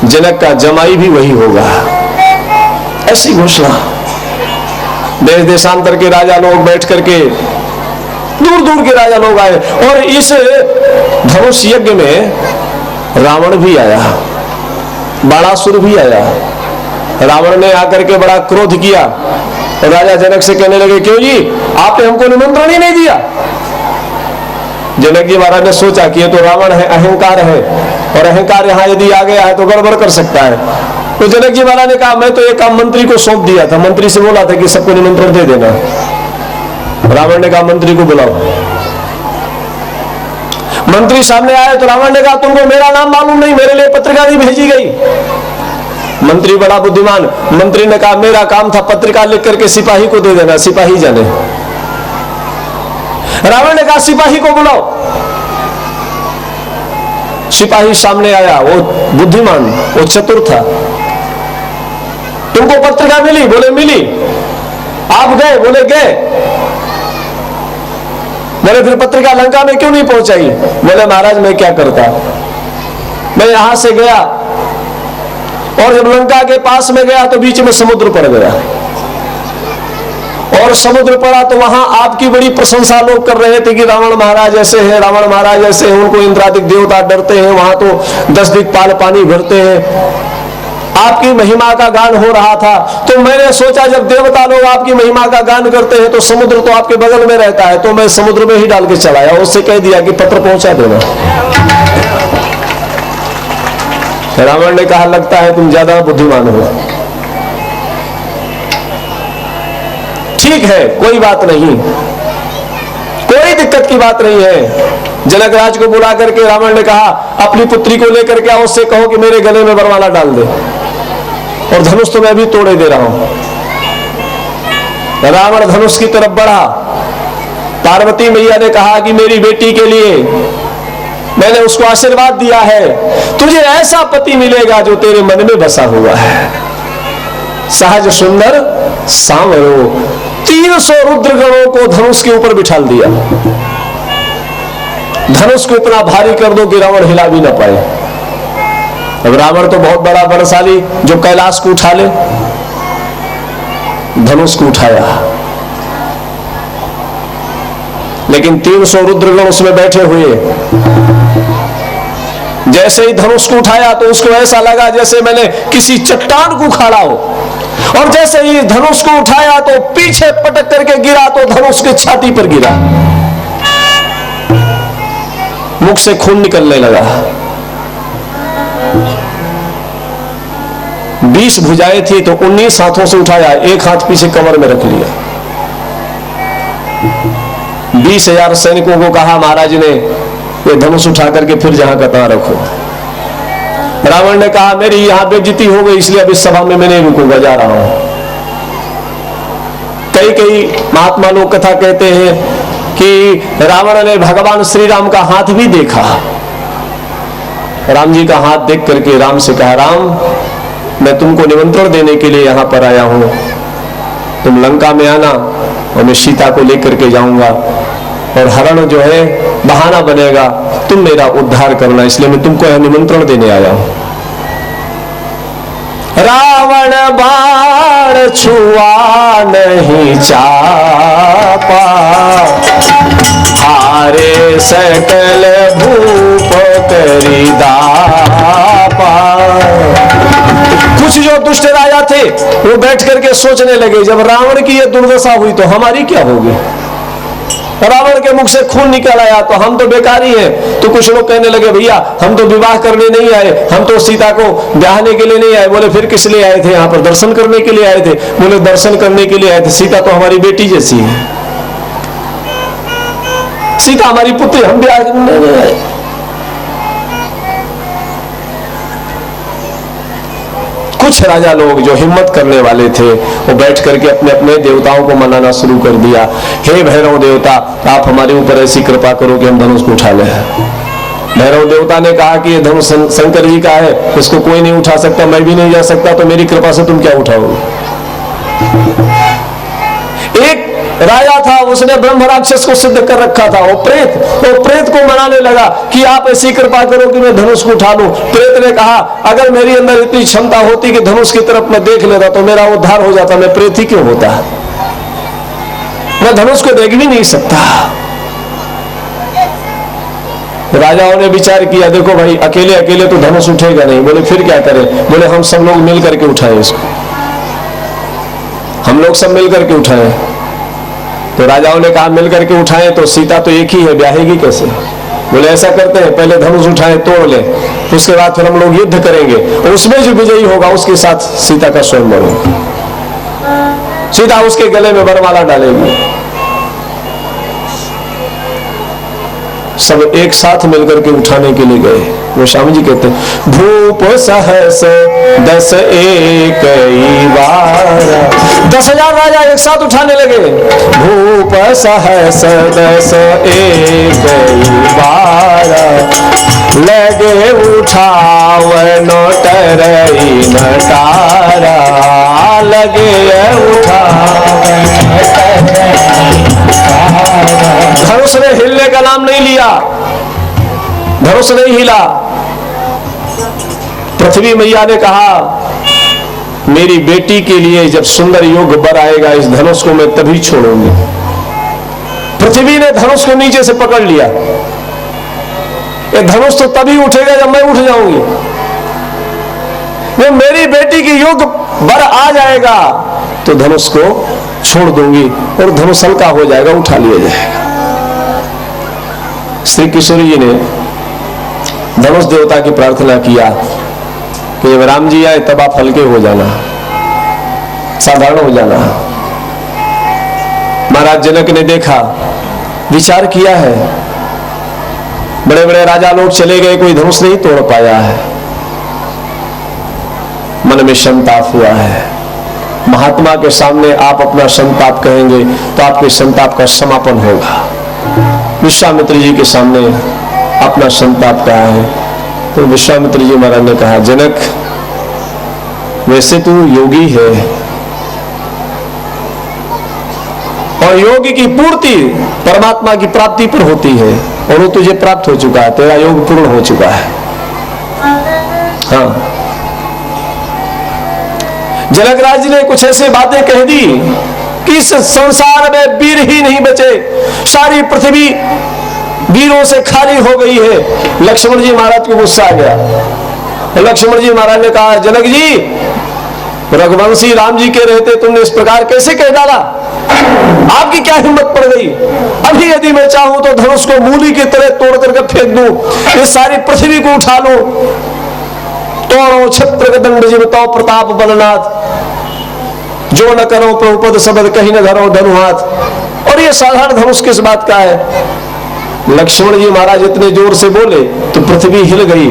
जनक का जमाई भी वही होगा, ऐसी घोषणा। देश देशांतर के राजा लोग बैठ करके, दूर दूर के राजा लोग आए, और इस धनुष यज्ञ में रावण भी आया, बाणासुर भी आया। रावण ने आकर के बड़ा क्रोध किया और राजा जनक से कहने लगे, क्यों जी आपने हमको निमंत्रण ही नहीं दिया। जनक जी महाराज ने सोचा कि ये तो रावण है, अहंकार है, और अहंकार यहाँ यदि आ गया है तो गड़बड़ कर सकता है। तो जनक जी महाराज ने कहा, मैं तो ये काम मंत्री को सौंप दिया था, मंत्री से बोला था कि सबको निमंत्रण दे देना। रावण ने कहा, मंत्री को बुलाओ। मंत्री सामने आए तो रावण ने कहा, तुमको मेरा नाम मालूम नहीं, मेरे लिए पत्रिका नहीं भेजी गई। मंत्री बड़ा बुद्धिमान, मंत्री ने कहा, मेरा काम था पत्रिका लिख करके सिपाही को दे देना, सिपाही जाने। रावण ने कहा, सिपाही को बुलाओ। सिपाही सामने आया, वो बुद्धिमान, वो चतुर था। तुमको पत्रिका मिली? बोले मिली। आप गए? बोले गए। बोले फिर पत्रिका लंका में क्यों नहीं पहुंचाई? बोले महाराज मैं क्या करता, मैं यहां से गया और जब लंका के पास में गया तो बीच में समुद्र पड़ गया, और समुद्र पड़ा तो वहां आपकी बड़ी प्रशंसा लोग कर रहे थे कि रावण महाराज ऐसे हैं, रावण महाराज ऐसे हैं, उनको इंद्रादिक देवता डरते हैं, वहां तो 10 दिक्पाल पानी भरते हैं, आपकी महिमा का गान हो रहा था। तो मैंने सोचा जब देवता लोग आपकी महिमा का गान करते हैं तो समुद्र तो आपके बगल में रहता है, तो मैं समुद्र में ही डाल के चलाया, उससे कह दिया कि पत्र पहुंचा देना। रावण ने कहा, लगता है तुम ज्यादा बुद्धिमान हो। ठीक है, कोई बात नहीं, कोई दिक्कत की बात नहीं है। जनक राज को बुला करके रावण ने कहा, अपनी पुत्री को लेकर के आओ, उससे कहो कि मेरे गले में वरमाला डाल दे, और धनुष तो मैं अभी तोड़े दे रहा हूं। रावण धनुष की तरफ बढ़ा। पार्वती मैया ने कहा कि मेरी बेटी के लिए मैंने उसको आशीर्वाद दिया है, तुझे ऐसा पति मिलेगा जो तेरे मन में बसा हुआ है, सहज सुंदर सांवरो। 300 रुद्रगणों को धनुष के ऊपर बिठा दिया। धनुष को इतना भारी कर दो कि रावण हिला भी ना पाए। अब रावण तो बहुत बड़ा बलशाली, जो कैलाश को उठा ले, धनुष को उठाया, लेकिन 300 रुद्रगण उसमें बैठे हुए। जैसे ही धनुष को उठाया तो उसको ऐसा लगा जैसे मैंने किसी चट्टान को उखाड़ा हो, और जैसे ही धनुष को उठाया तो पीछे पटक करके गिरा तो धनुष के छाती पर गिरा, मुख से खून निकलने लगा। 20 भुजाएं थी तो 19 हाथों से उठाया, एक हाथ पीछे कमर में रख लिया। 20,000 सैनिकों को कहा महाराज ने, ये धनुष उठा करके फिर जहां का तहां रखो। रावण ने कहा, मेरी यहां बेइज्जती हो गई, इसलिए अब इस सभा में मैं नहीं रुकूंगा, जा रहा हूं। कई महात्मा लोग कथा कहते हैं कि रावण ने भगवान श्री राम का हाथ भी देखा। राम जी का हाथ देख करके राम से कहा, राम मैं तुमको निमंत्रण देने के लिए यहां पर आया हूं, तुम लंका में आना और मैं सीता को लेकर के जाऊंगा, और हरण जो है बहाना बनेगा, तुम मेरा उद्धार करना, इसलिए मैं तुमको यह निमंत्रण देने आया हूं। रावण बाण छुआ नहीं चापा, हारे सकल भूप करी दापा। कुछ जो दुष्ट राजा थे वो बैठ करके सोचने लगे, जब रावण की ये दुर्दशा हुई तो हमारी क्या होगी। रावण के मुख से खून निकल आया तो हम तो बेकारी हैं। तो कुछ लोग कहने लगे, भैया हम तो विवाह करने नहीं आए, हम तो सीता को ब्याहने के लिए नहीं आए। बोले फिर किस लिए आए थे? यहाँ पर दर्शन करने के लिए आए थे। बोले दर्शन करने के लिए आए थे, सीता तो हमारी बेटी जैसी है, सीता हमारी पुत्री, हम ब्याह करने नहीं आए। कुछ राजा लोग जो हिम्मत करने वाले थे वो बैठ करके अपने अपने देवताओं को मनाना शुरू कर दिया। हे भैरव देवता, आप हमारे ऊपर ऐसी कृपा करो कि हम धनुष को उठा लें। भैरव देवता ने कहा कि ये धनुष शंकर जी का है, इसको कोई नहीं उठा सकता, मैं भी नहीं जा सकता, तो मेरी कृपा से तुम क्या उठाओगे। एक राजा था, उसने ब्रह्म राक्षस को सिद्ध कर रखा था। वो प्रेत को मनाने लगा कि आप ऐसी कृपा करो कि मैं धनुष को उठा लूं। प्रेत ने कहा अगर मेरी अंदर इतनी क्षमता होती कि धनुष की तरफ मैं देख लेता तो मेरा उद्धार हो जाता, मैं प्रेत ही क्यों होता, मैं धनुष को देख भी नहीं सकता। राजाओं ने विचार किया, देखो भाई अकेले अकेले तो धनुष उठेगा नहीं। बोले फिर क्या करें? बोले हम सब लोग मिल करके उठाएं इसको, हम लोग सब मिल करके उठाएं। तो राजाओं ने कहा मिल करके उठाएं तो सीता तो एक ही है, ब्याहेगी कैसे? बोले ऐसा करते हैं पहले धनुष उठाएं, तोड़ ले, उसके बाद फिर हम लोग युद्ध करेंगे, उसमें जो विजयी होगा उसके साथ सीता का स्वयंवर होगा, सीता उसके गले में वरमाला डालेगी। सब एक साथ मिलकर के उठाने के लिए गए। गोस्वामी जी कहते हैं भूप सहस 10 एक बार, 10,000 राजा एक साथ उठाने लगे। भूप सहस 10 एक बार, लगे उठावन टरई नटारा, लगे उठावन धनुष ने हिलने का नाम नहीं लिया, धनुष नहीं हिला। पृथ्वी मैया ने कहा मेरी बेटी के लिए जब सुंदर योग बर आएगा इस धनुष को मैं तभी छोड़ूंगी। पृथ्वी ने धनुष को नीचे से पकड़ लिया, ये धनुष तो तभी उठेगा जब मैं उठ जाऊंगी, वो मेरी बेटी की योग बर आ जाएगा तो धनुष को छोड़ दूंगी और धनुष हल्का हो जाएगा, उठा लिया जाएगा। श्री किशोरी जी ने धनुष देवता की प्रार्थना किया कि जब राम जी आए तब आप हल्के हो जाना, साधारण हो जाना। महाराज जनक ने देखा, विचार किया है, बड़े बड़े राजा लोग चले गए, कोई धनुष नहीं तोड़ पाया है, मन में संताप हुआ है। महात्मा के सामने आप अपना संताप कहेंगे तो आपके संताप का समापन होगा। विश्वामित्र जी के सामने अपना संताप कहा है तो विश्वामित्र जी महाराज ने कहा जनक वैसे तू योगी है और योगी की पूर्ति परमात्मा की प्राप्ति पर होती है और वो तुझे प्राप्त हो चुका है, तेरा योग पूर्ण हो चुका है। हाँ, जनकराज ने कुछ ऐसी बातें कह दी कि इस संसार में वीर ही नहीं बचे, सारी पृथ्वी वीरों से खाली हो गई है। लक्ष्मण जी महाराज को गुस्सा आ गया। लक्ष्मण जी महाराज ने कहा जनक जी रघुवंशी राम जी के रहते तुमने इस प्रकार कैसे कह डाला, आपकी क्या हिम्मत पड़ गई? अभी यदि मैं चाहूं तो धनुष को मूली की तरह तोड़ करके फेंक दूं, इस सारी पृथ्वी को उठा लूं। तोड़ो छत्र दंड जीवतो प्रताप बलनाथ, जो न करो प्रभुपद शब्द कहीं न धरो धनु हाथ। और ये साधारण धनुष किस बात का है? लक्ष्मण जी महाराज इतने जोर से बोले तो पृथ्वी हिल गई।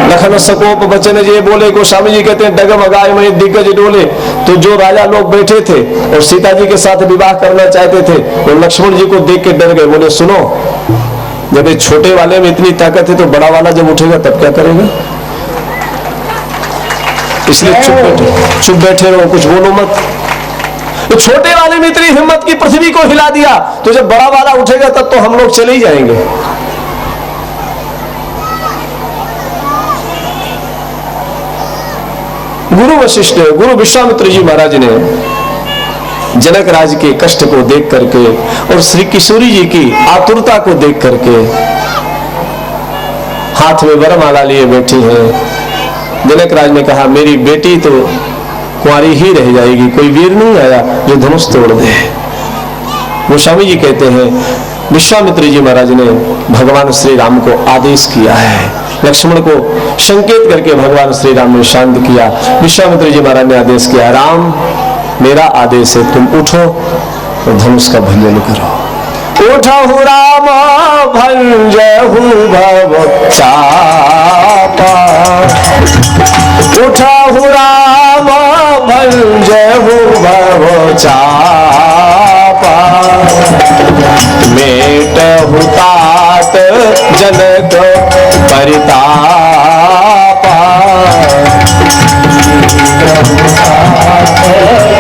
लखन सकोप बचन जे बोले, गोस्वामी जी कहते हैं डगमगाए में दिग्गज डोले। तो जो राजा लोग बैठे थे और सीता जी के साथ विवाह करना चाहते थे वो लक्ष्मण जी को देख के डर गए। बोले सुनो, जब ये छोटे वाले में इतनी ताकत है तो बड़ा वाला जब उठेगा तब क्या करेगा? इसलिए चुप बैठे रहो, कुछ बोलो मत। तो छोटे वाले में इतनी हिम्मत की पृथ्वी को हिला दिया तो जब बड़ा वाला उठेगा तब तो हम लोग चले ही जाएंगे। गुरु वशिष्ठ, गुरु विश्वामित्र जी महाराज ने जनक राज के कष्ट को देख करके और श्री किशोरी जी की आतुरता को देख करके हाथ में वरमाला लिए बैठी हैं। जनक राज ने कहा मेरी बेटी तो कुंवारी ही रह जाएगी, कोई वीर नहीं आया जो धनुष तोड़ दे। गोस्वामी जी कहते हैं विश्वामित्र जी महाराज ने भगवान श्री राम को आदेश किया है, लक्ष्मण को संकेत करके भगवान श्री राम ने शांत किया। विश्वामित्र जी महाराज ने आदेश किया राम मेरा आदेश है, तुम उठो और धनुष का भंजन करो। उठहु राम भंजहु भव चापा, उठहु राम भंजहु भव चापा, मेटहु तात जनक परितापा,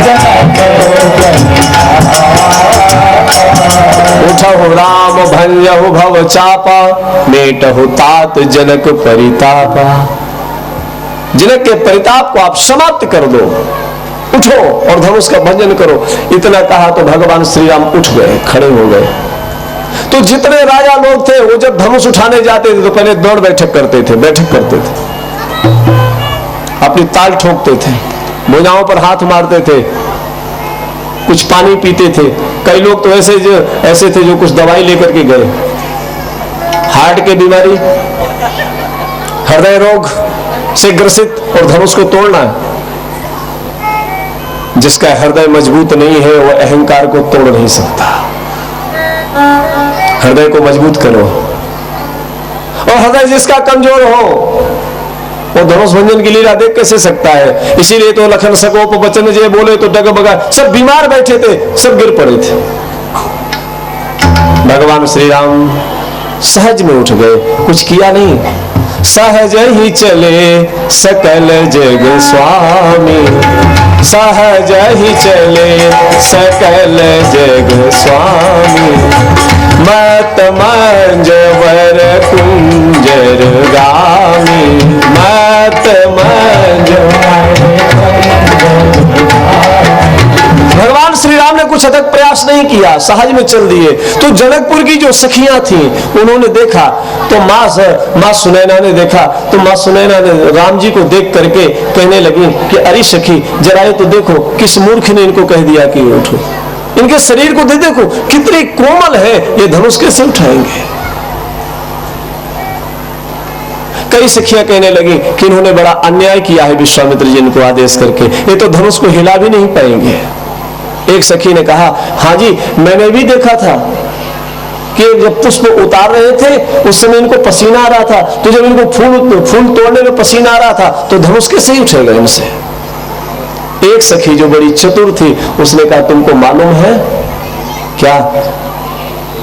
जनक उठहु राम भंजहु भव चापा, मेटहु तात जनक परितापा। जनक के परिताप को आप समाप्त कर दो, उठो और धनुष का भंजन करो। इतना कहा तो भगवान श्री राम उठ गए, खड़े हो गए। तो जितने राजा लोग थे वो जब धनुष उठाने जाते थे तो पहले दौड़ बैठक करते थे, अपनी ताल ठोकते थे, भुजाओं पर हाथ मारते थे, कुछ पानी पीते थे। कई लोग तो ऐसे थे जो कुछ दवाई लेकर के गए, हार्ट की बीमारी, हृदय रोग से ग्रसित, और धनुष को तोड़ना है। जिसका हृदय मजबूत नहीं है वो अहंकार को तोड़ नहीं सकता। हृदय को मजबूत करो, और हृदय जिसका कमजोर हो वो धनुष भंजन की लीला देख कैसे सकता है। इसीलिए तो लखन सकोप बचन जे बोले तो डगमगा, सब बीमार बैठे थे, सब गिर पड़े थे। भगवान श्री राम सहज में उठ गए, कुछ किया नहीं, सहज ही चले सकल जग स्वामी, सहज ही चले सकल जग स्वामी, मत मंजवर कुंजर गामी, मत भगवान श्री राम ने कुछ अथक प्रयास नहीं किया, सहज में चल दिए। तो जनकपुर की जो सखियां थी उन्होंने देखा, तो माँ सुनैना ने देखा, तो माँ सुनैना ने राम जी को देख करके कहने लगी कि अरे सखी जरा ये तो देखो, किस मूर्ख ने इनको कह दिया कि उठो, इनके शरीर को देखो कितने कोमल है, ये धनुष कैसे उठाएंगे। कई सखियां कहने लगी कि इन्होंने बड़ा अन्याय किया है विश्वामित्र जी इनको आदेश करके, ये तो धनुष को हिला भी नहीं पाएंगे। एक सखी ने कहा, हाँ जी मैंने भी देखा था कि जब पुष्प उतार रहे थे उस समय इनको पसीना आ रहा था, तो जब इनको फूल तोड़ने में पसीना आ रहा था तो धनुष कैसे ही उठेगा इनसे। एक सखी जो बड़ी चतुर थी उसने कहा, तुमको मालूम है क्या?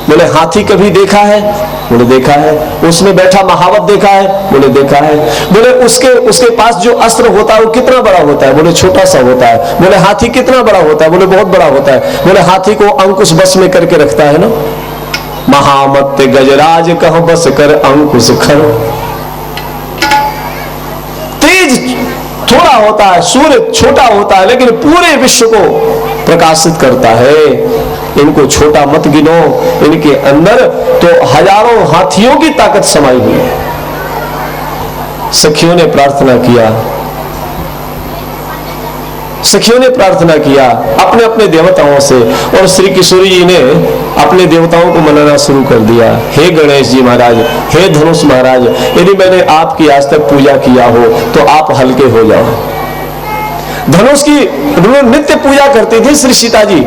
बोले हाथी कभी देखा है? बोले देखा है। उसमें बैठा महावत देखा है? बोले देखा है। बोले उसके पास जो अस्त्र होता है वो कितना बड़ा होता है? बोले छोटा सा होता है। बोले हाथी कितना बड़ा होता है? बोले बहुत बड़ा होता है। बोले हाथी को अंकुश बस में करके रखता है ना, महामत गजराज कह बस कर अंकुश खर। तेज थोड़ा होता है, सूर्य छोटा होता है, लेकिन पूरे विश्व को प्रकाशित करता है। इनको छोटा मत गिनो, इनके अंदर तो हजारों हाथियों की ताकत समाई हुई है। सखियों ने प्रार्थना किया, सखियों ने प्रार्थना किया अपने अपने देवताओं से, और श्री किशोरी जी ने अपने देवताओं को मनाना शुरू कर दिया। हे गणेश जी महाराज, हे धनुष महाराज, यदि मैंने आपकी आज तक पूजा किया हो तो आप हल्के हो जाओ। धनुष की नित्य पूजा करती थी श्री सीता जी।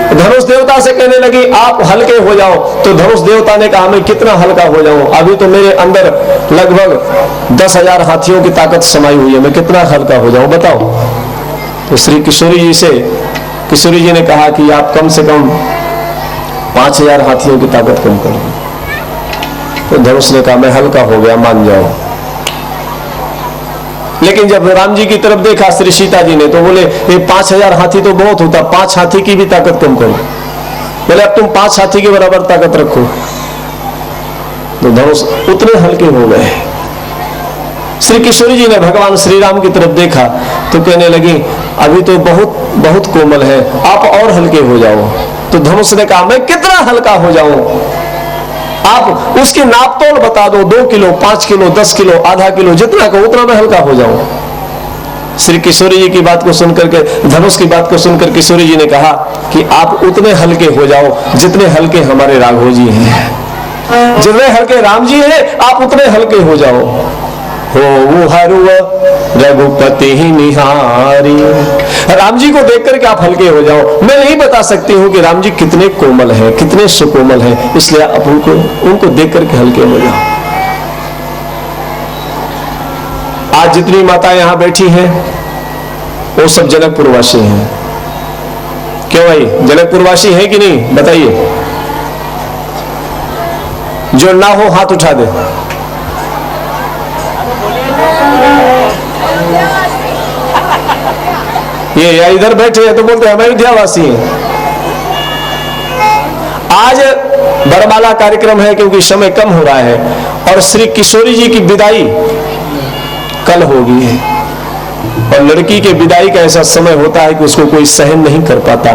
धनुष देवता से कहने लगी आप हल्के हो जाओ, तो धनुष देवता ने कहा मैं कितना हल्का हो जाऊं, अभी तो मेरे अंदर लगभग 10,000 हाथियों की ताकत समाई हुई है, मैं कितना हल्का हो जाऊं बताओ। तो श्री किशोरी जी ने कहा कि आप कम से कम 5,000 हाथियों की ताकत कम करो। तो धनुष ने कहा मैं हल्का हो गया, मान जाओ। लेकिन जब राम जी की तरफ देखा श्री सीता जी ने, तो बोले ये 5,000 हाथी तो बहुत होता, 5 हाथी की भी ताकत कम करो। बोले अब तुम 5 हाथी के बराबर ताकत रखो। तो धनुष उतने हल्के हो गए। श्री किशोरी जी ने भगवान श्री राम की तरफ देखा तो कहने लगी अभी तो बहुत बहुत कोमल है, आप और हल्के हो जाओ। तो धनुष ने कहा मैं कितना हल्का हो जाऊं, आप उसकी नापतोल बता दो, 2 किलो, 5 किलो, 10 किलो, आधा किलो, जितना का उतना मैं हल्का हो जाऊं। श्री किशोरी जी की बात को सुनकर के, धनुष की बात को सुनकर किशोरी जी ने कहा कि आप उतने हल्के हो जाओ जितने हल्के हमारे राघव जी हैं, जितने हल्के राम जी हैं आप उतने हल्के हो जाओ। हो हरुव रघुपति ही निहारी, राम जी को देख करके आप हल्के हो जाओ। मैं नहीं बता सकती हूँ कि राम जी कितने कोमल हैं, कितने सुकोमल हैं, इसलिए आप उनको देख करके हल्के हो जाओ। आज जितनी माता यहां बैठी हैं वो सब जनकपुरवासी हैं। क्यों भाई, जनकपुरवासी है कि नहीं बताइए? जो ना हो हाथ उठा दे। ये या इधर बैठे हैं तो बोलते हैं हम अयोध्यावासी हैं। आज वरमाला कार्यक्रम है क्योंकि समय कम हो रहा है, और श्री किशोरी जी की विदाई कल होगी। और लड़की के विदाई का ऐसा समय होता है कि उसको कोई सहन नहीं कर पाता,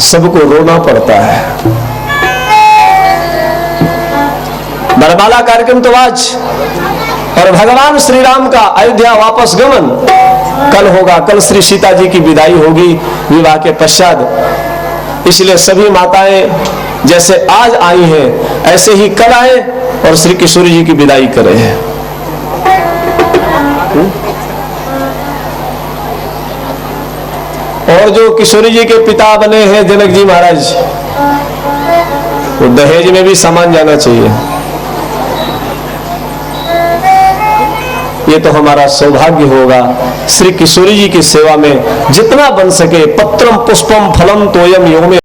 सबको रोना पड़ता है। वरमाला कार्यक्रम तो आज, और भगवान श्री राम का अयोध्या वापस गमन कल होगा। कल श्री सीता जी की विदाई होगी विवाह के पश्चात। इसलिए सभी माताएं जैसे आज आई हैं ऐसे ही कल आए और श्री किशोरी जी की विदाई करें। और जो किशोरी जी के पिता बने हैं जनक जी महाराज, वो दहेज में भी सामान जाना चाहिए। ये तो हमारा सौभाग्य होगा श्री किशोरी जी की सेवा में जितना बन सके। पत्रम पुष्पम फलम तोयम योमे